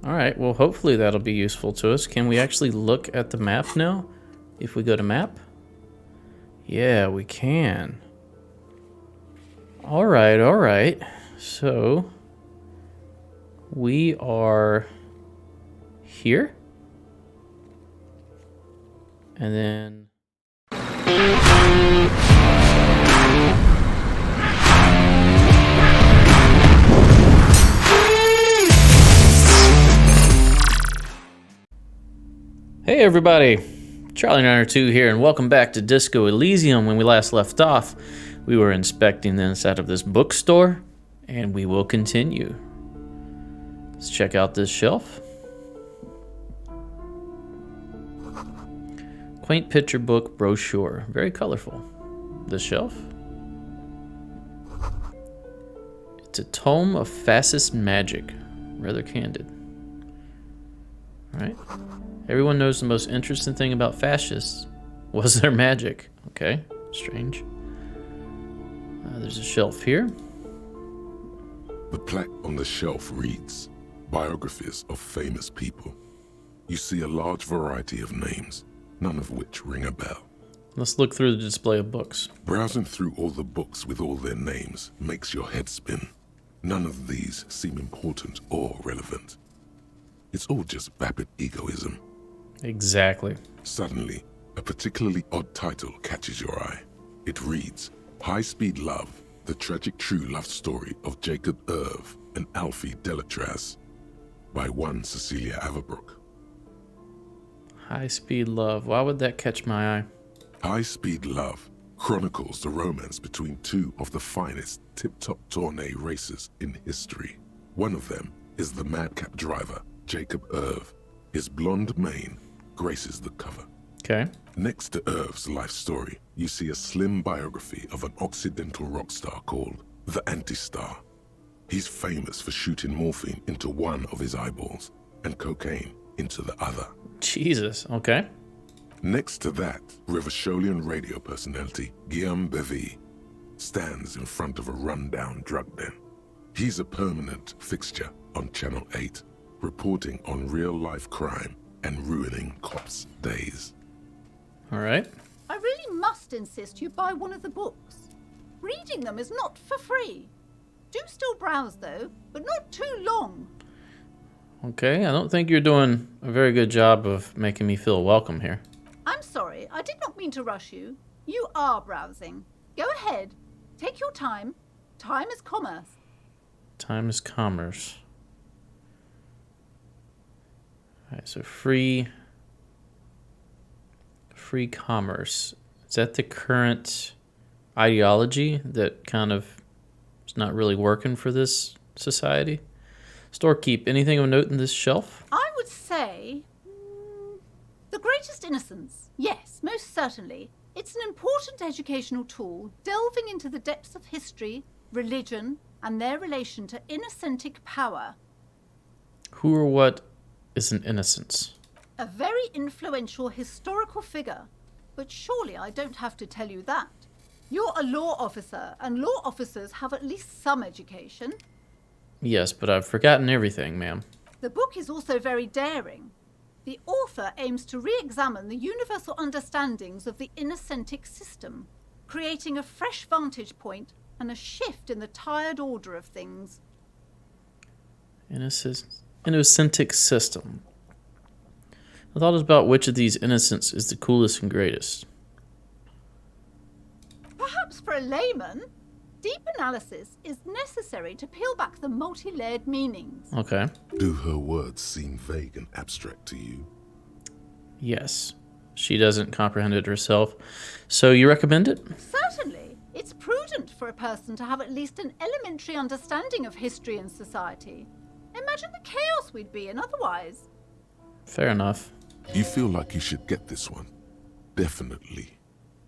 Alright, well hopefully that'll be useful to us. Can we actually look at the map now? If we go to map? Yeah, we can. Alright, alright. So, we are here. And then... Hey everybody! Charlie902 here, and welcome back to Disco Elysium. When we last left off, we were inspecting the inside of this bookstore, and we will continue. Let's check out this shelf. Quaint picture book brochure. Very colorful. This shelf. It's a tome of fascist magic. Rather candid. Alright. Everyone knows the most interesting thing about fascists was their magic. Okay, strange. There's a shelf here. The plaque on the shelf reads, Biographies of Famous People. You see a large variety of names, none of which ring a bell. Let's look through the display of books. Browsing through all the books with all their names makes your head spin. None of these seem important or relevant. It's all just vapid egoism. Exactly. Suddenly, a particularly odd title catches your eye. It reads, High Speed Love, the tragic true love story of Jacob Irv and Alfie Delatraz, by one Cecilia Averbrook. High Speed Love. Why would that catch my eye? High Speed Love chronicles the romance between two of the finest tip-top tourney racers in history. One of them is the madcap driver, Jacob Irv. His blonde mane graces the cover. Okay. Next to Irv's life story, you see a slim biography of an Occidental rock star called the Anti-Star. He's famous for shooting morphine into one of his eyeballs and cocaine into the other. Jesus, okay. Next to that, Rivasholian radio personality Guillaume Bevy stands in front of a rundown drug den. He's a permanent fixture on Channel 8, reporting on real-life crime and ruining cops' days. All right. I really must insist you buy one of the books. Reading them is not for free. Do still browse, though, but not too long. Okay, I don't think you're doing a very good job of making me feel welcome here. I'm sorry, I did not mean to rush you. You are browsing. Go ahead. Take your time. Time is commerce. Time is commerce. All right, so free commerce. Is that the current ideology that kind of is not really working for this society? Storekeep, anything of note in this shelf? I would say... the greatest innocence. Yes, most certainly. It's an important educational tool, delving into the depths of history, religion, and their relation to innocentic power. Who or what is an innocence? A very influential historical figure. But surely I don't have to tell you that. You're a law officer, and law officers have at least some education. Yes, but I've forgotten everything, ma'am. The book is also very daring. The author aims to re-examine the universal understandings of the innocentic system, creating a fresh vantage point and a shift in the tired order of things. Innocentic system. I thought about which of these innocents is the coolest and greatest. Perhaps for a layman, deep analysis is necessary to peel back the multi-layered meanings. Okay. Do her words seem vague and abstract to you? Yes. She doesn't comprehend it herself. So you recommend it? Certainly. It's prudent for a person to have at least an elementary understanding of history and society. Imagine the chaos we'd be in otherwise. Fair enough. You feel like you should get this one. Definitely.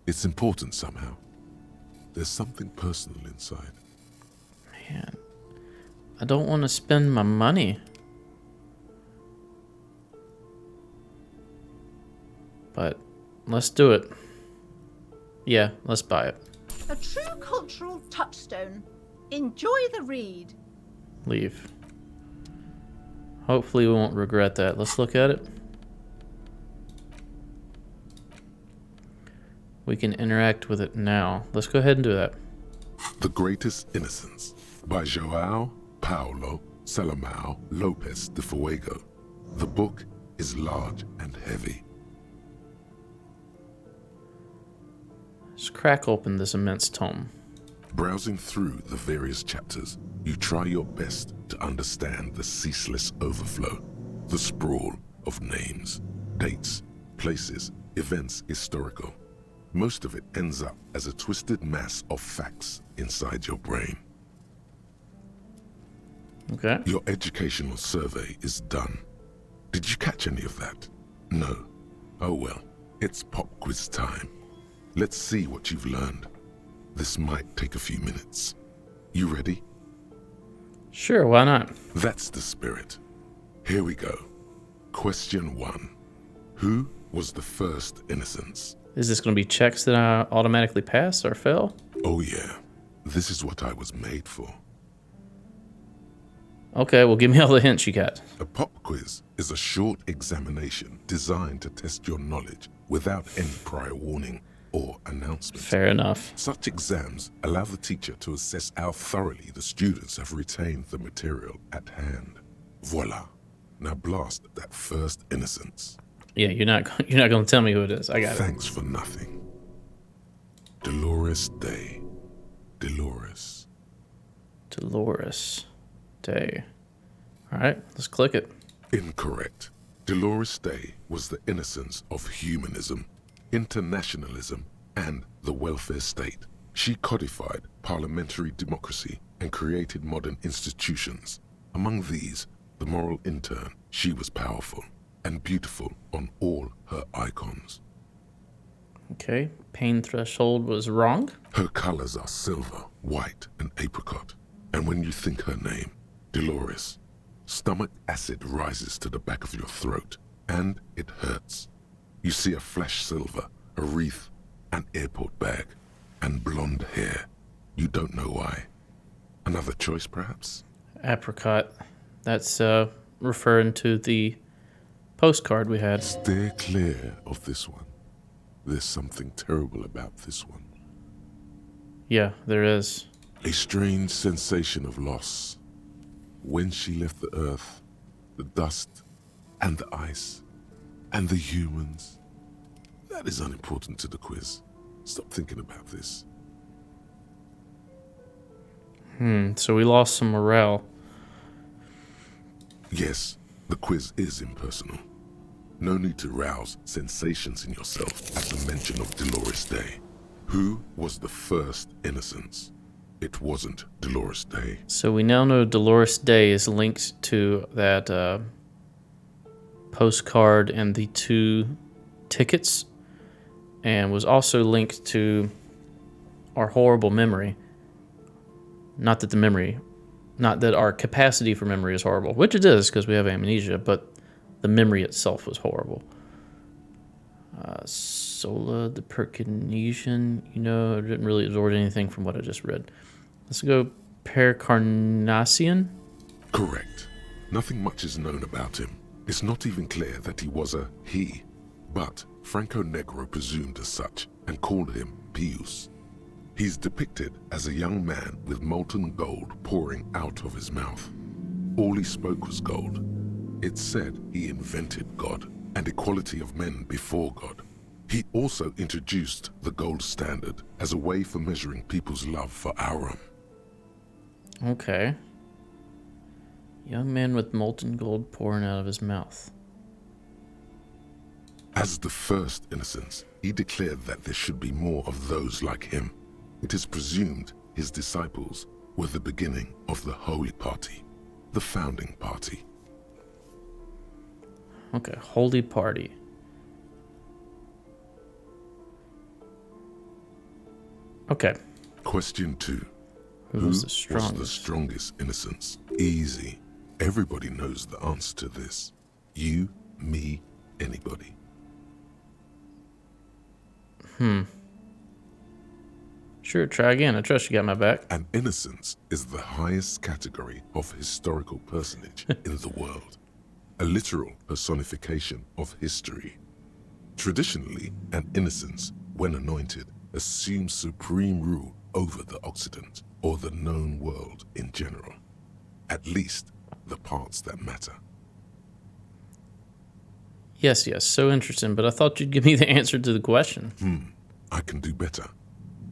It's important somehow. There's something personal inside. Man, I don't want to spend my money. But let's do it. Yeah, let's buy it. A true cultural touchstone. Enjoy the read. Leave. Hopefully we won't regret that. Let's look at it. We can interact with it now. Let's go ahead and do that. The Greatest Innocence by João Paulo Salomão Lopes de Fuego. The book is large and heavy. Let's crack open this immense tome. Browsing through the various chapters, you try your best to understand the ceaseless overflow, the sprawl of names, dates, places, events historical. Most of it ends up as a twisted mass of facts inside your brain. Okay. Your educational survey is done. Did you catch any of that? No. Oh well, it's pop quiz time. Let's see what you've learned. This might take a few minutes. You ready? Sure, why not? That's the spirit. Here we go. Question 1. Who was the first innocence? Is this going to be checks that I automatically pass or fail? Oh yeah, this is what I was made for. Okay, well, give me all the hints you got. A pop quiz is a short examination designed to test your knowledge without any prior warning or announcement. Fair enough. Such exams allow the teacher to assess how thoroughly the students have retained the material at hand. Voila. Now blast that first innocence. Yeah, you're not going to tell me who it is. I got it. Thanks for nothing. Dolores Day. Dolores. Dolores Day. All right, let's click it. Incorrect. Dolores Day was the innocence of humanism, internationalism, and the welfare state. She codified parliamentary democracy and created modern institutions. Among these, the moral intern, she was powerful and beautiful on all her icons. Okay, pain threshold was wrong. Her colors are silver, white, and apricot. And when you think her name, Dolores, stomach acid rises to the back of your throat, and it hurts. You see a flash silver, a wreath, an airport bag, and blonde hair. You don't know why. Another choice, perhaps? Apricot. That's referring to the postcard we had. Steer clear of this one. There's something terrible about this one. Yeah, there is. A strange sensation of loss. When she left the earth, the dust, and the ice, and the humans. That is unimportant to the quiz. Stop thinking about this. So we lost some morale. Yes, the quiz is impersonal. No need to rouse sensations in yourself at the mention of Dolores Day. Who was the first innocence? It wasn't Dolores Day. So we now know Dolores Day is linked to that postcard and the 2 tickets, and was also linked to our horrible memory. Not that our capacity for memory is horrible, which it is because we have amnesia, but the memory itself was horrible. Sola, the Perkinesian, I didn't really absorb anything from what I just read. Let's go Pericarnassian. Correct. Nothing much is known about him. It's not even clear that he was a he, but Franco Negro presumed as such and called him Pius. He's depicted as a young man with molten gold pouring out of his mouth. All he spoke was gold. It's said he invented God and equality of men before God. He also introduced the gold standard as a way for measuring people's love for Aurum. Okay. Young man with molten gold pouring out of his mouth. As the first innocence, he declared that there should be more of those like him. It is presumed his disciples were the beginning of the Holy Party, the founding party. Okay, Holy Party. Okay. Question 2. Who was the strongest? Was the strongest innocence? Easy. Everybody knows the answer to this. You, me, anybody. Sure, try again. I trust you got my back. And innocence is the highest category of historical personage in the world. a literal personification of history. Traditionally, an innocence, when anointed, assumes supreme rule over the Occident or the known world in general. At least, the parts that matter. Yes, so interesting, but I thought you'd give me the answer to the question. I can do better.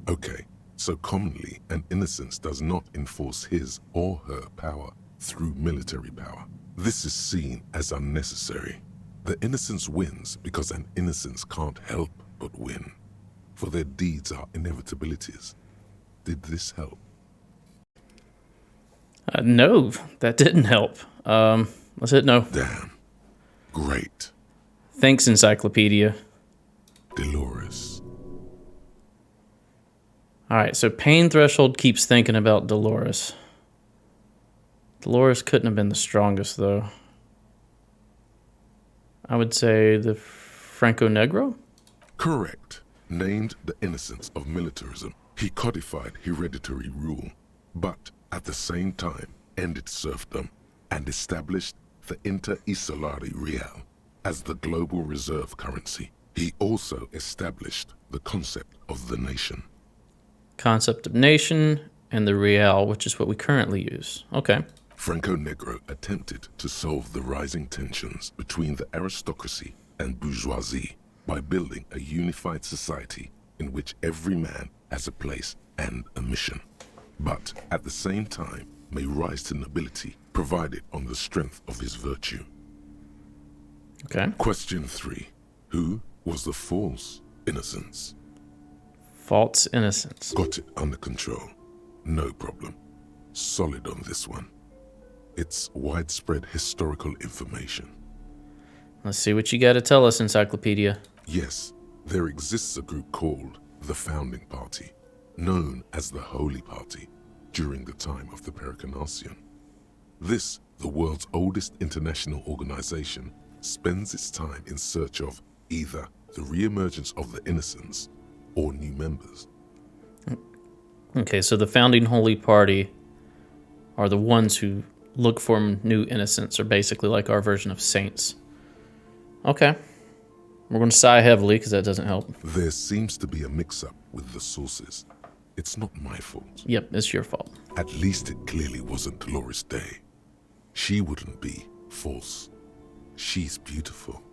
Okay, so commonly, an innocence does not enforce his or her power through military power. This is seen as unnecessary. The innocence wins because an innocence can't help but win, for their deeds are inevitabilities. Did this help? No, that didn't help. Let's hit no. Damn. Great. Thanks, Encyclopedia. Dolores. All right, so Pain Threshold keeps thinking about Dolores. Dolores couldn't have been the strongest, though. I would say the Franco Negro? Correct. Named the innocence of militarism, he codified hereditary rule, but at the same time ended serfdom and established the Inter-Isolari Real as the global reserve currency. He also established the concept of the nation. Concept of nation and the real, which is what we currently use. Okay. Franco Negro attempted to solve the rising tensions between the aristocracy and bourgeoisie by building a unified society in which every man has a place and a mission, but at the same time may rise to nobility provided on the strength of his virtue. Okay. Question 3. Who was the false innocence? False innocence. Got it under control. No problem. Solid on this one. It's widespread historical information. Let's see what you got to tell us, Encyclopedia. Yes, there exists a group called the Founding Party, known as the Holy Party, during the time of the Pericarnacian. This, the world's oldest international organization, spends its time in search of either the re-emergence of the innocents or new members. Okay, so the Founding Holy Party are the ones who look for new innocents, or basically like our version of saints. Okay. We're going to sigh heavily because that doesn't help. There seems to be a mix-up with the sources. It's not my fault. Yep, it's your fault. At least it clearly wasn't Dolores Day. She wouldn't be false. She's beautiful.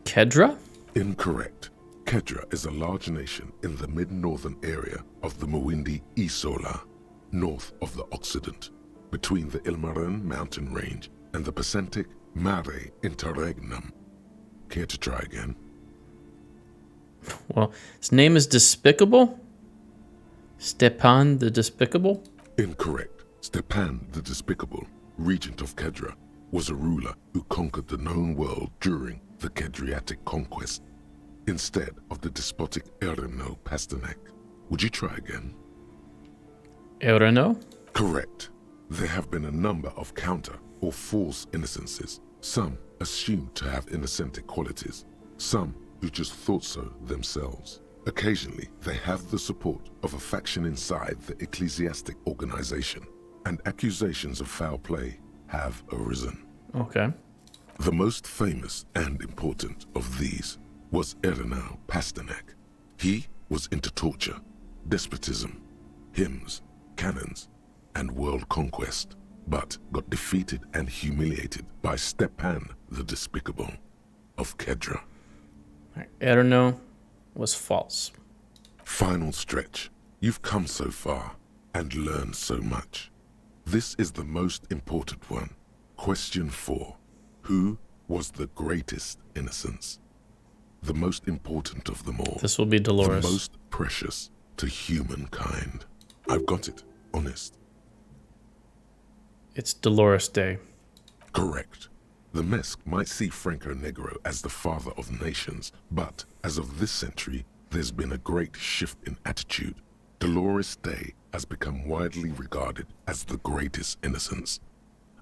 Kedra? Incorrect. Kedra is a large nation in the mid-northern area of the Mawindi Isola, north of the Occident, between the Ilmarin mountain range and the Pacific Mare Interregnum. Care to try again? Well, his name is Despicable? Stepan the Despicable? Incorrect. Stepan the Despicable, regent of Kedra, was a ruler who conquered the known world during the Kedriatic conquest, instead of the despotic Erino Pasternak. Would you try again? Erino? Correct. There have been a number of counter or false innocences, some assumed to have innocentic qualities, some who just thought so themselves. Occasionally, they have the support of a faction inside the ecclesiastic organization, and accusations of foul play have arisen. Okay. The most famous and important of these was Erino Pasternak. He was into torture, despotism, hymns, cannons, and world conquest, but got defeated and humiliated by Stepan the Despicable of Kedra. Erino was false. Final stretch. You've come so far and learned so much. This is the most important one. Question 4. Who was the greatest innocence? The most important of them all. This will be Dolores. The most precious to humankind. I've got it. Honest. It's Dolores Day. Correct. The Mesk might see Franco Negro as the father of nations, but as of this century, there's been a great shift in attitude. Dolores Day has become widely regarded as the greatest innocence.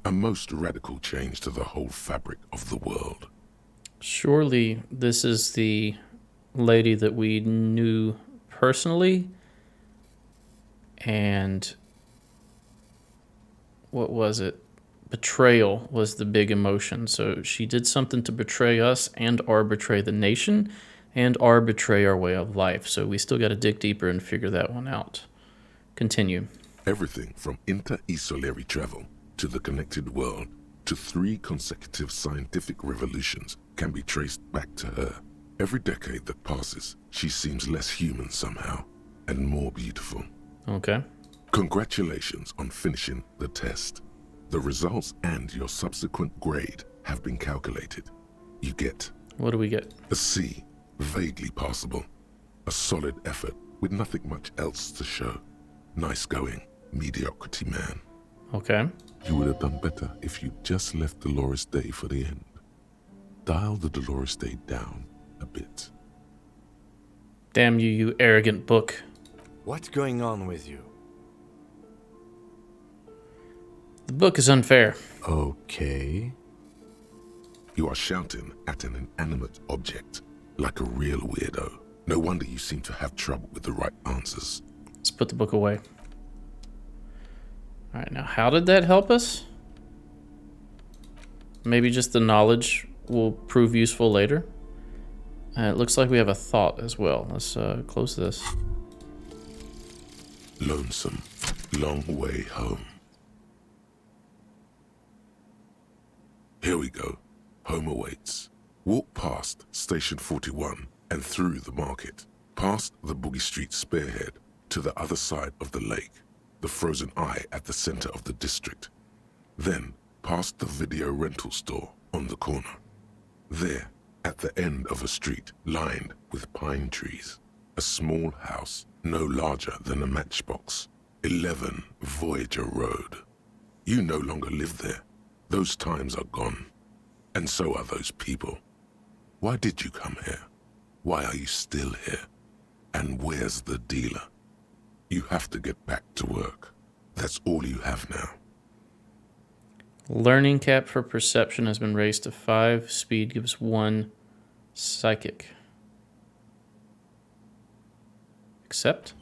A most radical change to the whole fabric of the world. Surely this is the lady that we knew personally, and what was it? betrayal was the big emotion. So she did something to betray us and or betray the nation and or betray our way of life. So we still got to dig deeper and figure that one out. Continue. Everything from inter-esolary travel to the connected world to 3 consecutive scientific revolutions can be traced back to her. Every decade that passes, she seems less human somehow and more beautiful. Okay. Congratulations on finishing the test. The results and your subsequent grade have been calculated. You get What do we get? a C, vaguely passable. A solid effort with nothing much else to show. Nice going, mediocrity man. Okay. You would have done better if you'd just left Dolores Day for the end. Dial the Dolores Day down a bit. Damn you, you arrogant book. What's going on with you? The book is unfair. Okay. You are shouting at an inanimate object, like a real weirdo. No wonder you seem to have trouble with the right answers. Let's put the book away. All right, now how did that help us? Maybe just the knowledge will prove useful later. It looks like we have a thought as well. Let's close this. Lonesome, long way home. Here we go. Home awaits. Walk past Station 41 and through the market, past the Boogie Street spearhead to the other side of the lake, the frozen eye at the center of the district. Then past the video rental store on the corner. There, at the end of a street lined with pine trees, a small house no larger than a matchbox. 11 Voyager Road. You no longer live there. Those times are gone. And so are those people. Why did you come here? Why are you still here? And where's the dealer? You have to get back to work. That's all you have now. Learning cap for perception has been raised to 5. Speed gives 1 psychic. Accept?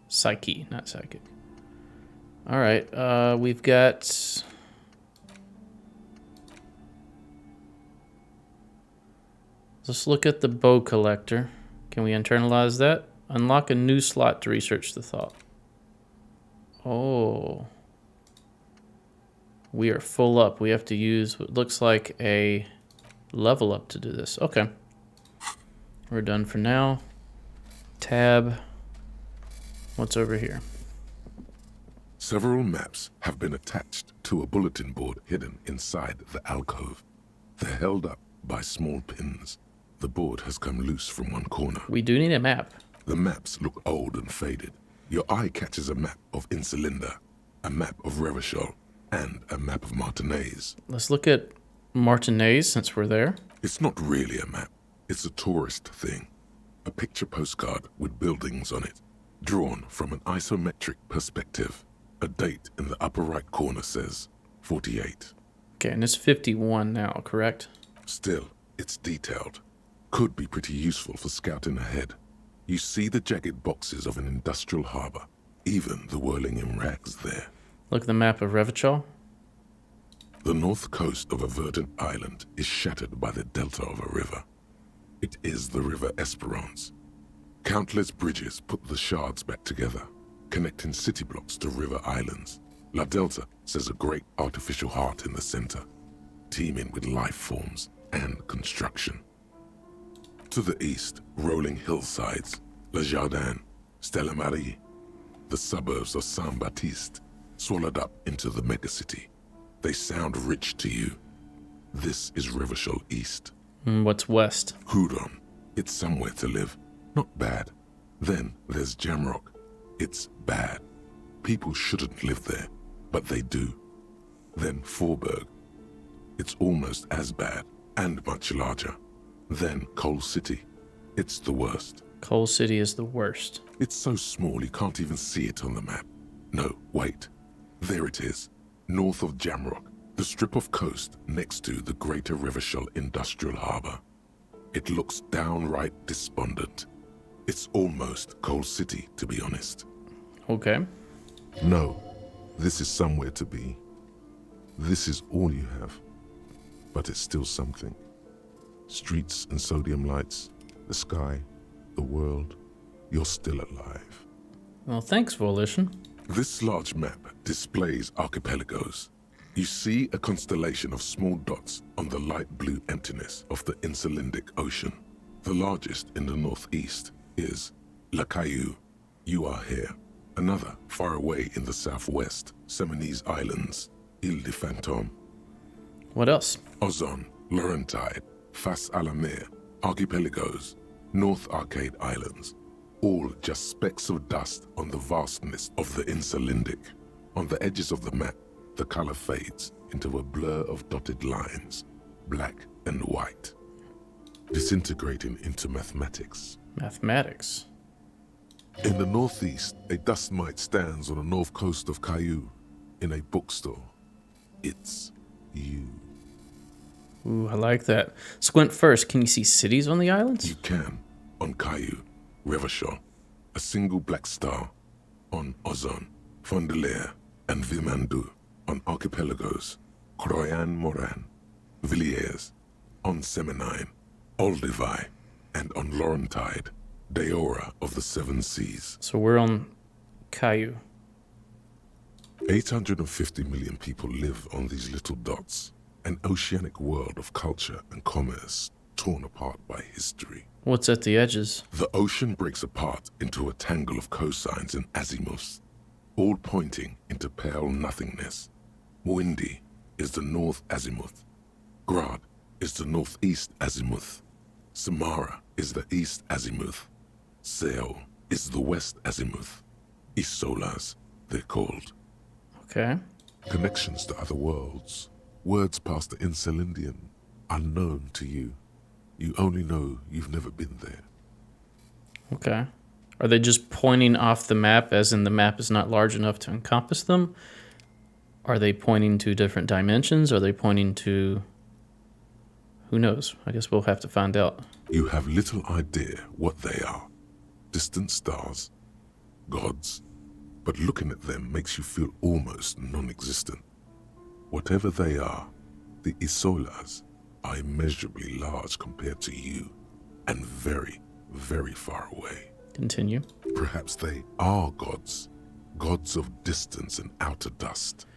Psyche, not psychic. All right, we've got... Let's look at the bow collector. Can we internalize that? Unlock a new slot to research the thought. Oh. We are full up. We have to use what looks like a level up to do this. Okay. We're done for now. Tab. What's over here? Several maps have been attached to a bulletin board hidden inside the alcove. They're held up by small pins. The board has come loose from one corner. We do need a map. The maps look old and faded. Your eye catches a map of Insulinda, a map of Revachol, and a map of Martinez. Let's look at Martinez since we're there. It's not really a map. It's a tourist thing. A picture postcard with buildings on it, drawn from an isometric perspective. A date in the upper right corner says 48. Okay, and it's 51 now, correct? Still, it's detailed. Could be pretty useful for scouting ahead. You see the jagged boxes of an industrial harbor, even the whirling in rags there. Look at the map of Revachol. The north coast of a verdant island is shattered by the delta of a river. It is the River Esperance. Countless bridges put the shards back together, connecting city blocks to river islands. La Delta says a great artificial heart in the center, teeming with life forms and construction. To the east, rolling hillsides, Le Jardin, Stella Marie, the suburbs of Saint-Baptiste, swallowed up into the megacity. They sound rich to you. This is Revachol East. What's west? Hudon. It's somewhere to live. Not bad. Then there's Jamrock. It's bad. People shouldn't live there, but they do. Then Forberg. It's almost as bad and much larger. Then Coal City. It's the worst. Coal City is the worst. It's so small you can't even see it on the map. No, wait. There it is. North of Jamrock. The strip of coast next to the Greater Revachol Industrial Harbor. It looks downright despondent. It's almost Coal City, to be honest. Okay. No, This is somewhere to be. This is all you have. But it's still something. Streets and sodium lights, the sky, the world. You're still alive. Well, thanks, Volition. This large map displays archipelagos. You see a constellation of small dots on the light blue emptiness of the Insulindic Ocean. The largest in the northeast is La Caillou. You are here. Another, far away in the southwest, Seminese Islands, Ile de Fantôme. What else? Ozon, Laurentide, Fas Alamir, Archipelagos, North Arcade Islands, all just specks of dust on the vastness of the Insulindic. On the edges of the map, the color fades into a blur of dotted lines, black and white, disintegrating into mathematics. Mathematics. In the northeast, a dust mite stands on the north coast of Caillou in a bookstore. It's you. Ooh, I like that. Squint first. Can you see cities on the islands? You can. On Caillou, Revachol, a single black star. On Ozon, Fondelier, and Vilmandu. On Archipelagos, Croyan-Moran, Villiers. On Seminine, Olduvai, and on Laurentide, Deora of the Seven Seas. So we're on Caillou. 850 million people live on these little dots. An oceanic world of culture and commerce torn apart by history. What's at the edges? The ocean breaks apart into a tangle of cosines and azimuths, all pointing into pale nothingness. Windy is the north azimuth. Grad is the northeast azimuth. Samara is the east azimuth. Seo is the west azimuth. Isolas, they're called. Okay. Connections to other worlds. Words past the Insulindian, unknown to you. You only know you've never been there. Okay. Are they just pointing off the map, as in the map is not large enough to encompass them? Are they pointing to different dimensions? Are they pointing to... Who knows? I guess we'll have to find out. You have little idea what they are. Distant stars, gods, but looking at them makes you feel almost non-existent. Whatever they are, the Isolas are immeasurably large compared to you, and very, very far away. Continue. Perhaps they are gods, gods of distance and outer dust.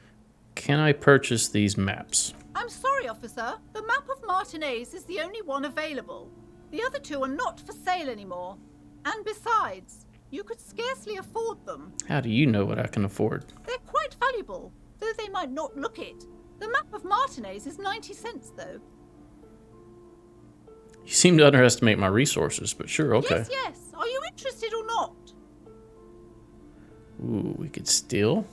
Can I purchase these maps? I'm sorry, officer. The map of Martinez is the only one available. The other two are not for sale anymore. And besides, you could scarcely afford them. How do you know what I can afford? They're quite valuable, though they might not look it. The map of Martinez is 90 cents, though. You seem to underestimate my resources, but sure, okay. Yes, yes. Are you interested or not? Ooh, we could steal?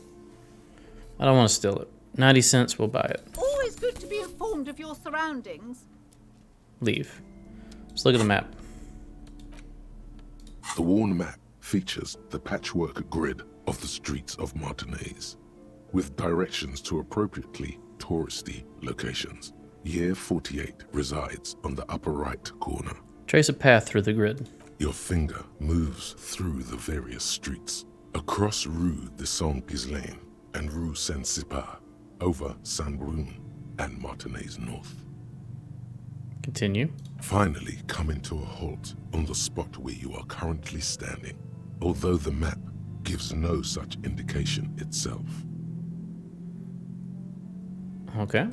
I don't want to steal it. 90 cents, we'll buy it. Always good to be informed of your surroundings. Leave. Let's look at the map. The worn map features the patchwork grid of the streets of Martinez, with directions to appropriately touristy locations. Year 48 resides on the upper right corner. Trace a path through the grid. Your finger moves through the various streets, across Rue de Saint-Ghislain and Rue Saint-Sipar, over Saint-Brun and Martinez North. Continue. Finally coming to a halt on the spot where you are currently standing, although the map gives no such indication itself. Okay.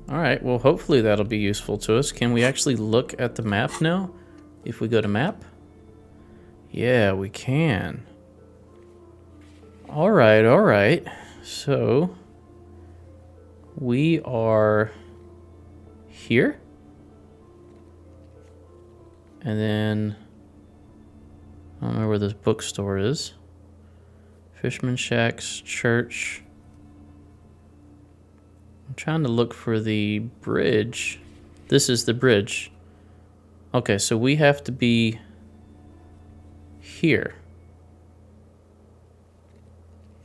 All right, well, hopefully that'll be useful to us. Can we actually look at the map now? If we go to map? Yeah, we can. All right. So, we are here. And then, I don't know where this bookstore is. Fisherman Shacks, church. I'm trying to look for the bridge. This is the bridge. Okay, so we have to be here.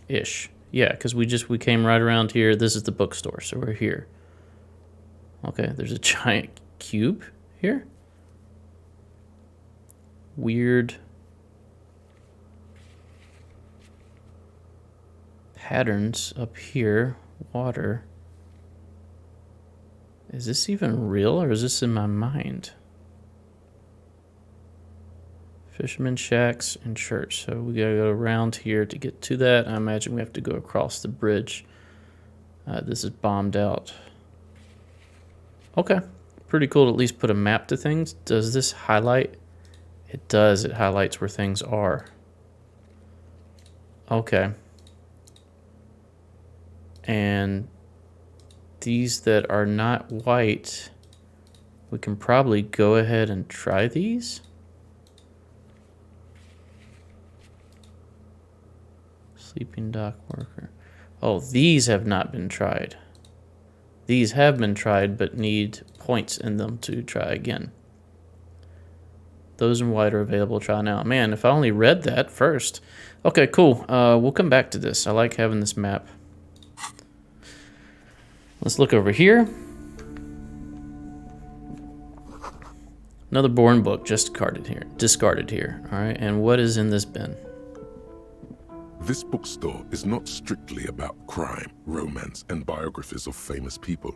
Ish. Yeah, because we came right around here. This is the bookstore, so we're here. Okay, there's a giant cube here. Weird. patterns up here. Water. Is this even real or is this in my mind? Fisherman shacks and church. So we gotta go around here to get to that. I imagine we have to go across the bridge. This is bombed out. Okay. Pretty cool to at least put a map to things. Does this highlight? It does. It highlights where things are. Okay. And these that are not white, we can probably go ahead and try these. Sleeping dock worker. Oh, these have not been tried. These have been tried, but need points in them to try again. Those in white are available. Try now. Man, if I only read that first. Okay, cool. We'll come back to this. I like having this map. Let's look over here. Another Bourne book just discarded here. All right, and what is in this bin? This bookstore is not strictly about crime, romance, and biographies of famous people.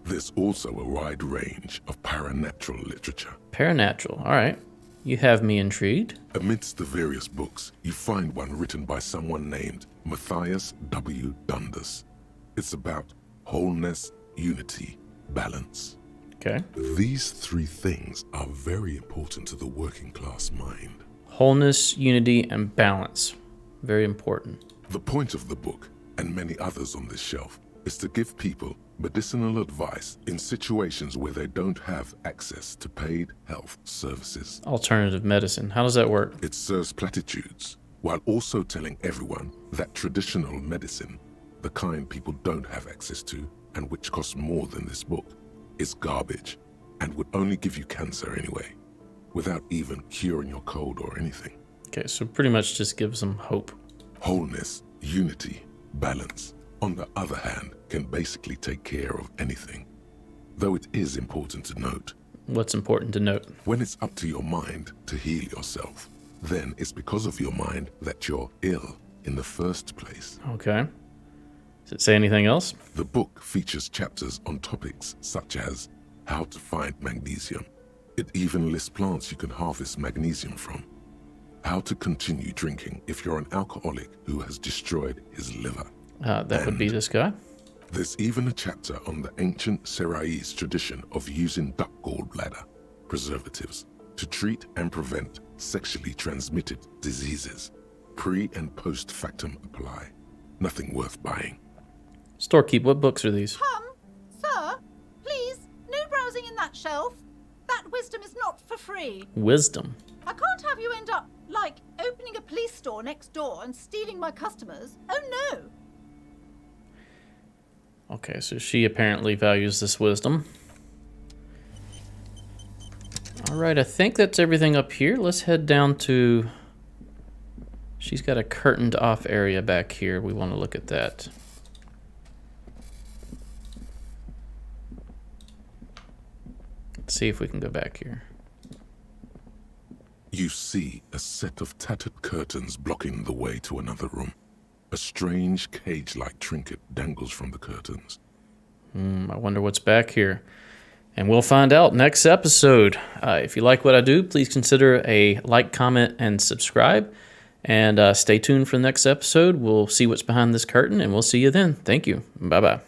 There's also a wide range of paranatural literature. Paranatural, all right. You have me intrigued. Amidst the various books, you find one written by someone named Matthias W. Dundas. It's about wholeness, unity, balance. Okay. These three things are very important to the working class mind. Wholeness, unity, and balance. Very important. The point of the book, and many others on this shelf, is to give people medicinal advice in situations where they don't have access to paid health services. Alternative medicine. How does that work? It serves platitudes, while also telling everyone that traditional medicine, the kind people don't have access to, and which costs more than this book, is garbage, and would only give you cancer anyway, without even curing your cold or anything. Okay, so pretty much just gives them hope. Wholeness, unity, balance, on the other hand, can basically take care of anything. Though it is important to note. What's important to note? When it's up to your mind to heal yourself, then it's because of your mind that you're ill in the first place. Okay. Does it say anything else? The book features chapters on topics such as how to find magnesium. It even lists plants you can harvest magnesium from. How to continue drinking if you're an alcoholic who has destroyed his liver. That would be this guy. There's even a chapter on the ancient Seraise tradition of using duck gallbladder preservatives to treat and prevent sexually transmitted diseases. Pre and post factum apply. Nothing worth buying. Storekeep, what books are these? Sir, please, no browsing in that shelf. That wisdom is not for free. Wisdom. I can't have you end up, like, opening a police store next door and stealing my customers. Oh, no. Okay, so she apparently values this wisdom. All right, I think that's everything up here. Let's head down to... She's got a curtained off area back here. We want to look at that. Let's see if we can go back here. You see a set of tattered curtains blocking the way to another room. A strange cage-like trinket dangles from the curtains. I wonder what's back here. And we'll find out next episode. If you like what I do, please consider a like, comment, and subscribe. And stay tuned for the next episode. We'll see what's behind this curtain, and we'll see you then. Thank you. Bye-bye.